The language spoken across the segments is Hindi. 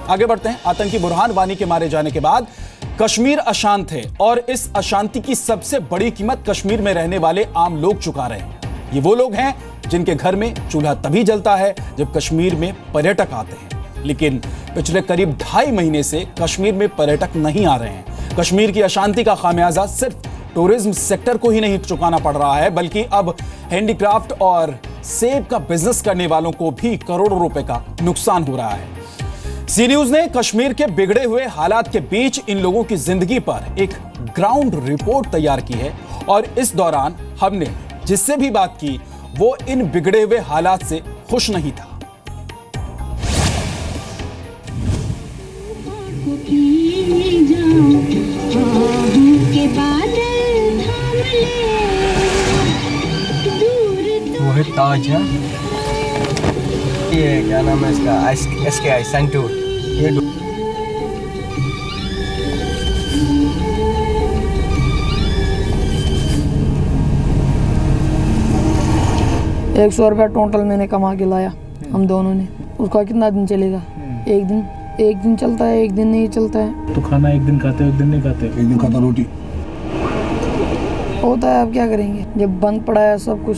आगे बढ़ते हैं। आतंकी बुरहान वानी के मारे जाने के बाद कश्मीर अशांत है और इस अशांति की सबसे बड़ी कीमत कश्मीर में रहने वाले आम लोग चुका रहे हैं। ये वो लोग हैं जिनके घर में चूल्हा तभी जलता है जब कश्मीर में पर्यटक आते हैं, लेकिन पिछले करीब 2.5 महीने से कश्मीर में पर्यटक नहीं आ रहे हैं। कश्मीर की अशांति का खामियाजा सिर्फ टूरिज्म सेक्टर को ही नहीं चुकाना पड़ रहा है, बल्कि अब हैंडीक्राफ्ट और सेब का बिजनेस करने वालों को भी करोड़ों रुपए का नुकसान हो रहा है। सी न्यूज ने कश्मीर के बिगड़े हुए हालात के बीच इन लोगों की जिंदगी पर एक ग्राउंड रिपोर्ट तैयार की है और इस दौरान हमने जिससे भी बात की वो इन बिगड़े हुए हालात से खुश नहीं था। वो है ताज है, ये क्या नाम है इसका, SKI सेंटूर। ये 100 रुपया टोटल मैंने कमा के लाया हम दोनों ने। उसका कितना दिन चलेगा? एक दिन चलता है, एक दिन नहीं चलता है। तो खाना एक दिन खाते हो, एक दिन नहीं खाते? एक दिन खाता रोटी होता है। अब क्या करेंगे जब बंद पड़ा है सब कुछ।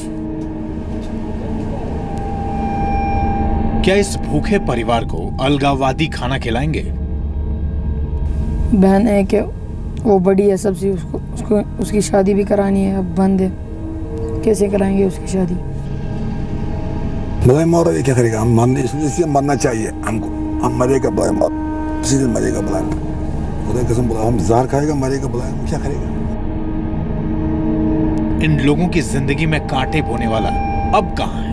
क्या इस भूखे परिवार को अलगाववादी खाना खिलाएंगे? बहन है कि वो बड़ी है सबसे, उसको उसकी शादी भी करानी है, अब बंद है, कैसे कराएंगे उसकी शादी? बुलाए मारो, ये क्या करेगा? हम मरने इसलिए मरना चाहिए हमको। हम मरेगा बुलाए मारो, इसी दिन मरेगा बुलाए, खुदा की कसम बुलाओ। हम जहर खाएगा मरेगा बुलाए, हम क्या करेगा? इन लोगों की जिंदगी में कांटे बोने वाला अब कहां है?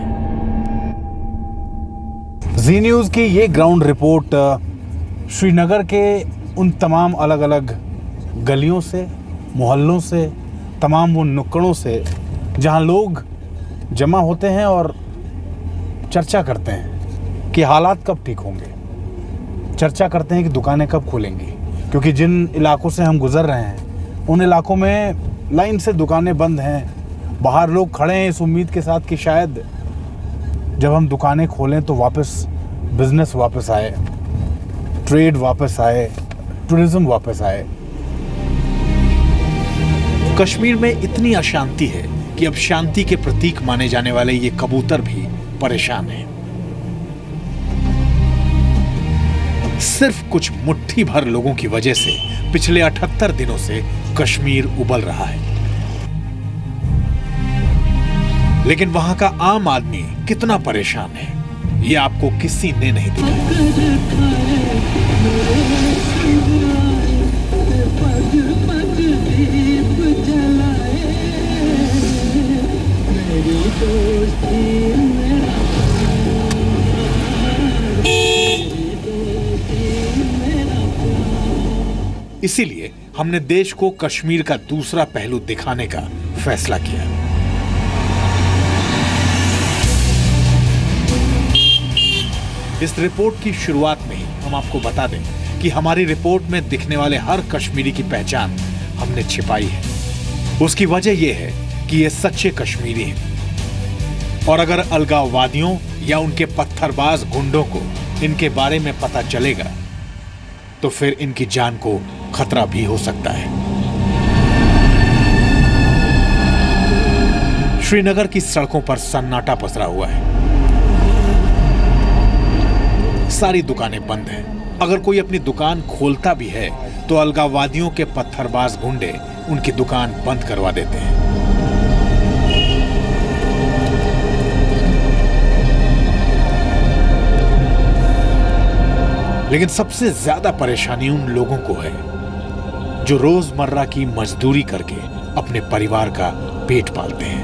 जी न्यूज की ये ग्राउंड रिपोर्ट श्रीनगर के उन तमाम अलग अलग गलियों से, मोहल्लों से, तमाम वो नुक्कड़ों से जहां लोग जमा होते हैं और चर्चा करते हैं कि हालात कब ठीक होंगे, चर्चा करते हैं कि दुकानें कब खुलेंगी। क्योंकि जिन इलाकों से हम गुजर रहे हैं उन इलाकों में लाइन से दुकानें बंद हैं। बाहर लोग खड़े हैं इस उम्मीद के साथ कि शायद जब हम दुकानें खोलें तो वापस बिजनेस वापस आए, ट्रेड वापस आए, टूरिज्म वापस आए। कश्मीर में इतनी अशांति है कि अब शांति के प्रतीक माने जाने वाले ये कबूतर भी परेशान हैं। सिर्फ कुछ मुट्ठी भर लोगों की वजह से पिछले 78 दिनों से कश्मीर उबल रहा है। लेकिन वहां का आम आदमी कितना परेशान है ये आपको किसी ने नहीं दिखाया। इसीलिए हमने देश को कश्मीर का दूसरा पहलू दिखाने का फैसला किया। इस रिपोर्ट की शुरुआत में ही हम आपको बता दें कि हमारी रिपोर्ट में दिखने वाले हर कश्मीरी की पहचान हमने छिपाई है। उसकी वजह यह है कि ये सच्चे कश्मीरी हैं और अगर अलगाववादियों या उनके पत्थरबाज गुंडों को इनके बारे में पता चलेगा तो फिर इनकी जान को खतरा भी हो सकता है। श्रीनगर की सड़कों पर सन्नाटा पसरा हुआ है। सारी दुकानें बंद हैं। अगर कोई अपनी दुकान खोलता भी है तो अलगाववादियों के पत्थरबाज गुंडे उनकी दुकान बंद करवा देते हैं। लेकिन सबसे ज्यादा परेशानी उन लोगों को है जो रोजमर्रा की मजदूरी करके अपने परिवार का पेट पालते हैं।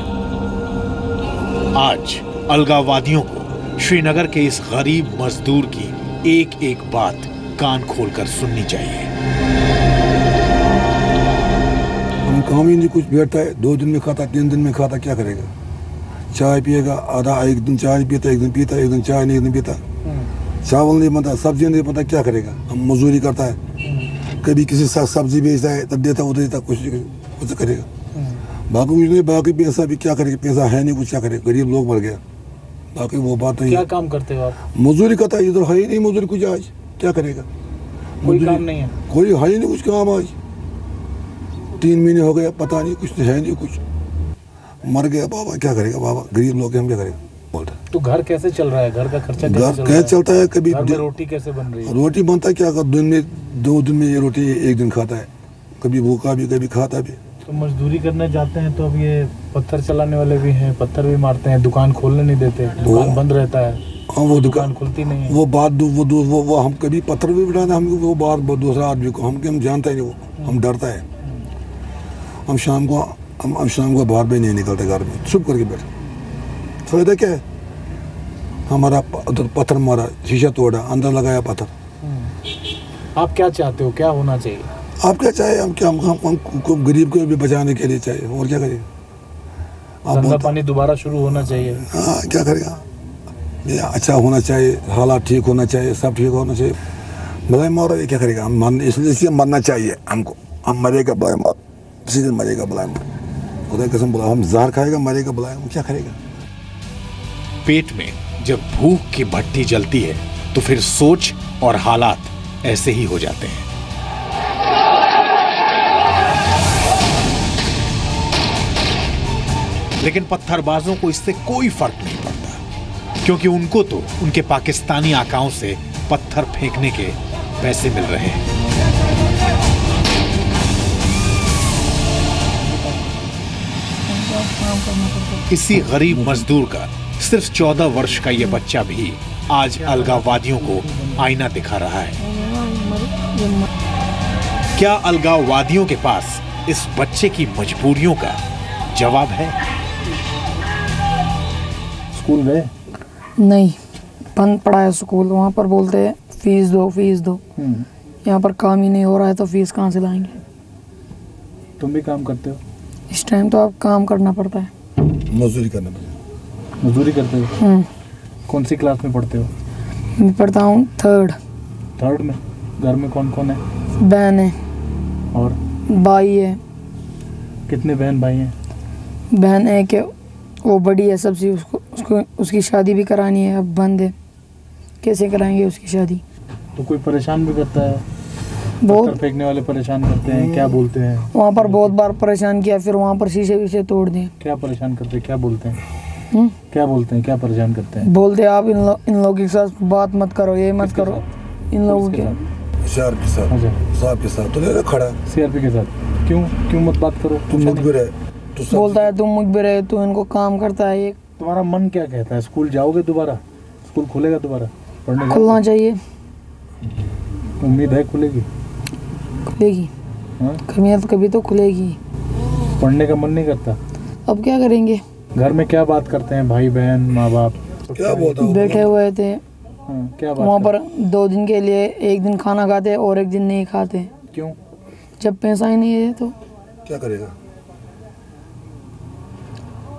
आज अलगाववादियों को श्रीनगर के इस गरीब मजदूर की एक एक बात कान खोलकर सुननी चाहिए। हम काम ही नहीं, कुछ बैठता है 2 दिन में खाता, 3 दिन में खाता, क्या करेगा? चाय पिएगा, आधा एक दिन चाय पीता, एक दिन पीता, एक दिन चाय नहीं, एक दिन पीता। चावल नहीं बनता, सब्जी नहीं बनता, क्या करेगा? हम मजदूरी करता है, कभी किसी सब्जी बेचता है तब देता, उधर देता, कुछ करेगा। बाकी कुछ नहीं, बाकी पैसा भी क्या करेगा? पैसा है नहीं, कुछ क्या करेगा? गरीब लोग मर गया। बाकी वो बात नहीं। क्या काम करते हो आप? मजदूरी करता है, इधर है ही नहीं मजदूरी कुछ आज। क्या करेगा? कोई काम नहीं है, कोई है ही नहीं कुछ काम। आज 3 महीने हो गए, पता नहीं, कुछ है नहीं, कुछ मर गया बाबा, क्या करेगा बाबा, गरीब लोग हैं, हम क्या करेगा बोलता। तो घर कैसे चल रहा है? घर का खर्चा कैसे चलता है? कभी घर में रोटी कैसे बन रही है? रोटी बनता है क्या, दिन में 2 दिन में ये रोटी एक दिन खाता है, कभी भूखा भी कभी खाता भी। तो मजदूरी करने जाते हैं तो अब ये पत्थर चलाने वाले भी हैं, पत्थर भी मारते हैं, दुकान खोलने नहीं देते, दुकान बंद रहता है। हाँ, वो दुकान खुलती नहीं है। वो बात वो हम कभी पत्थर भी बिठाते हम, वो बात दूसरा आदमी को हम जानता ही नहीं, वो हम डरता है। हम शाम को बाहर भी नहीं निकलते, घर में चुप करके बैठे। फायदा क्या है? हमारा उधर पत्थर मारा, शीशा तोड़ा, अंदर लगाया पत्थर। आप क्या चाहते हो, क्या होना चाहिए? आप क्या चाहे? हमको गरीब को भी बचाने के लिए चाहिए, और क्या करेगा? धंधा पानी दोबारा शुरू होना चाहिए। हाँ, क्या करेगा? ये अच्छा होना चाहिए, हालात ठीक होना चाहिए, सब ठीक होना चाहिए। भलाई मारो, ये क्या करेगा? हम मरने, इसलिए मरना चाहिए हमको। हम मरेगा भलाई मार, इसी दिन मरेगा भलाई मार, खुदा की कसम बोला। हम जहर खाएगा, मरेगा भलाई, हम क्या करेगा? पेट में जब भूख की भट्टी जलती है तो फिर सोच और हालात ऐसे ही हो जाते हैं। लेकिन पत्थरबाजों को इससे कोई फर्क नहीं पड़ता, क्योंकि उनको तो उनके पाकिस्तानी आकाओं से पत्थर फेंकने के पैसे मिल रहे हैं। इसी गरीब मजदूर का सिर्फ 14 वर्ष का ये बच्चा भी आज अलगाववादियों को आईना दिखा रहा है। क्या अलगाववादियों के पास इस बच्चे की मजबूरियों का जवाब है? स्कूल गए? नहीं, बंद पड़ा है स्कूल। वहाँ पर बोलते हैं फीस दो, फीस दो। यहाँ पर काम ही नहीं हो रहा है तो फीस कहाँ से लाएंगे? तुम भी काम करते हो? इस टाइम तो आप काम करना पड़ता है, मजदूरी करना पड़ेगा। मजदूरी करते हो? कौन सी क्लास में पढ़ते हो? मैं पढ़ता हूँ थर्ड में। घर में कौन कौन है? बहन है और भाई है। कितने बहन भाई हैं? बहन है कि वो बड़ी है सबसे, उसकी शादी भी करानी है, अब बंद है, कैसे कराएंगे उसकी शादी? तो कोई परेशान भी करता है? बहुत पत्थर फेंकने वाले परेशान करते हैं, क्या बोलते हैं? वहाँ पर बहुत बार परेशान किया, फिर वहाँ पर शीशे विशे तोड़ दिए। क्या परेशान करते हैं, क्या बोलते हैं? क्या बोलते हैं, क्या परेशान करते हैं? बोलते आप इन लोगों के साथ बात मत करो, ये मत करो। इन लोगों के साहब के साथ तो ले खड़ा। सीआरपी के साथ क्यों मत बात करो? तुम मुखबिर है, बोलता है तुम मुखबिर है, तू इनको काम करता है। ये तुम्हारा मन क्या कहता है? स्कूल जाओगे दोबारा? स्कूल खुलेगा दोबारा पढ़ने? खुलना चाहिए। उम्मीद है खुलेगी? खुलेगी। कभी तो खुलेगी। पढ़ने का मन नहीं करता? अब क्या करेंगे? घर में क्या बात करते हैं भाई बहन माँ बाप? क्या बोलता हूँ? बैठे हुए थे क्या बात? वहाँ पर 2 दिन के लिए, एक दिन खाना खाते और एक दिन नहीं खाते। क्यों? जब पैसा ही नहीं है तो क्या करेगा?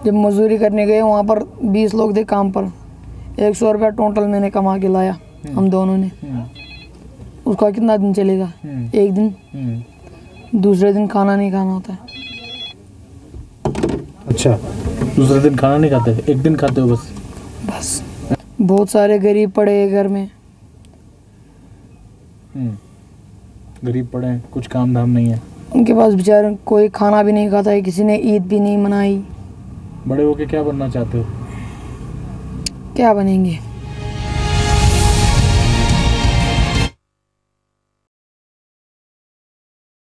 जब मजदूरी करने गए वहाँ पर 20 लोग थे काम पर, 100 रुपया टोटल मैंने कमा के लाया, हम दोनों ने। उसका कितना दिन चलेगा? एक दिन। दूसरे दिन खाना नहीं खाना होता है। अच्छा, दूसरे दिन खाना नहीं खाते, एक दिन खाते हो बस। बहुत सारे गरीब पड़े हैं घर में। गरीब पड़े हैं, कुछ काम धाम नहीं है उनके पास, बेचारे कोई खाना भी नहीं खाता है, किसी ने ईद भी नहीं मनाई। बड़े होके क्या बनना चाहते हो? क्या बनेंगे?